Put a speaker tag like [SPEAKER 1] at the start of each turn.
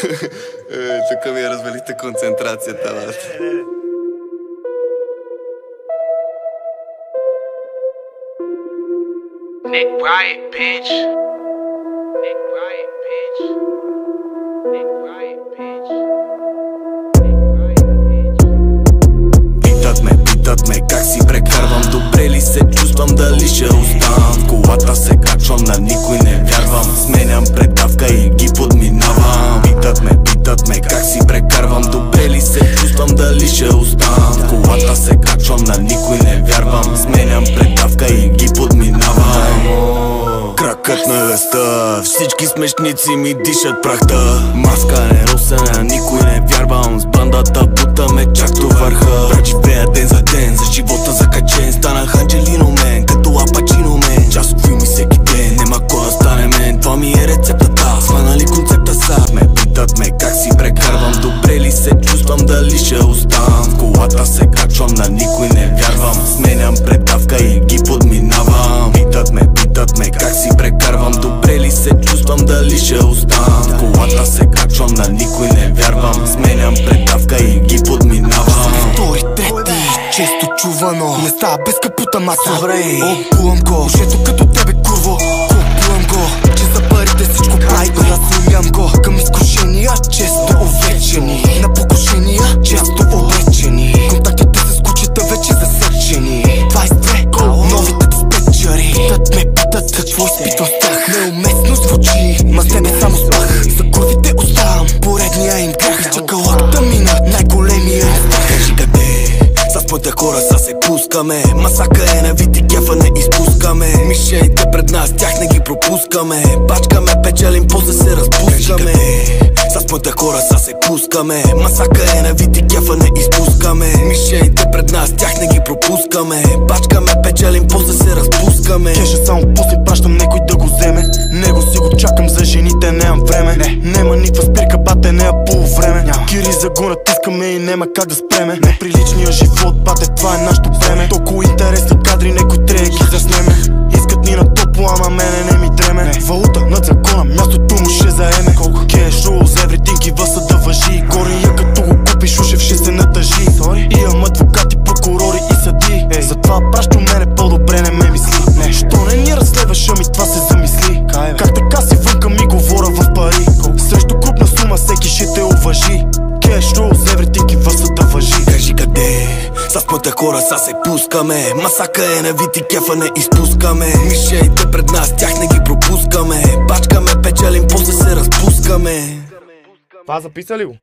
[SPEAKER 1] Тук ми я развалихте концентрацията, бат.
[SPEAKER 2] Nick Riot, bitch. Nick Riot, bitch. Nick Riot, bitch.
[SPEAKER 1] Питат ме как си прекарвам, добре ли се чувствам, дали ще оставам. В колата се качвам, на никой не вярвам. Сменям предавка и ги подминавам. Питат ме как си прекарвам, добре ли се чувствам, дали ще оставам. В колата се качвам, на никой не вярвам. Сменям предавка и ги подминавам. Кракът на лъста, всички смешници ми дишат прахта. Маска не нося, на никой не вярвам. С бандата бутаме чак до върха. Брат живея ден за ден, за живота закачен. Станах Анджелино мен, като Апачино мен. Част от филми всеки ден, нема кой да стане мен. Това ми е рецептата, сванали концепта са. Питат ме как си прекарвам, добре ли се чувствам, дали ще оставам. В колата се качвам, на никой не вярвам. Сменям предавка и ги подминавам. Питат ме как си прекарвам, добре ли се чувствам, дали ще оставам. В колата се качвам, на никой не вярвам. Сменям предавка и ги подминавам.
[SPEAKER 3] Втори, трети, често чувано. Не става без капута, мацо. Обувам го, ушето като тебе, курво. Купувам го, че за парите всичко прайго. Разумям го, към изкушения, често увлечени. На покушения, често обречени. Контактите с кучета вече засечени. 22, новите диспетчери. Питат какво изпитвам страх. Неуместно звучи, ма с тебе само спах. За курвите оставам поредния им грях. Чака лакта мина, най-големия им страх.
[SPEAKER 1] Кажи къде, с моите хора са се пускаме. Масака е на вид и кефа не изпускаме. Мишените пред нас, тях не ги пропускаме. Бачкаме, печелим, после се разпускаме. С моите хора са се пускаме. Масака е на вид и кефа не изпускаме. Мишените пред нас, тях не ги пропускаме. Бачкаме, печелим, после се разпускаме.
[SPEAKER 3] Кеша само после пращам некой да го вземе. Него си го чакам, за жените нямам време. Нема никаква спирка, бате, не е полувреме. Кири за го натискаме и нема как да спреме. Неприличния живот, бате, това е нашето време. Толкова интересни кадри, некой трябва ги заснеме. Искат ни на топло, ама мене не ми дреме. Валута над закона, мястото му ще заеме. Кеш, rules, everything и въса да въжи. Гория като го купиш, ушев ще се натъжи. Имам адвокати, прокурори и съди. Затова пращу мене по-добре не ме мисли. Що не ни разследваш, ами това се замисли. Как така си вънка ми говоря в пари. Срещу крупна сума всеки ще те уважи. Кеш, rules, everything и въса да въжи.
[SPEAKER 1] Кажи къде, с моите хора са се пускаме. Масака е на вид и кефа не изпускаме. Мишените пред нас, тях не ги пропускаме. Бачкаме, печелим, после се разпускаме.
[SPEAKER 4] Това записа ли го?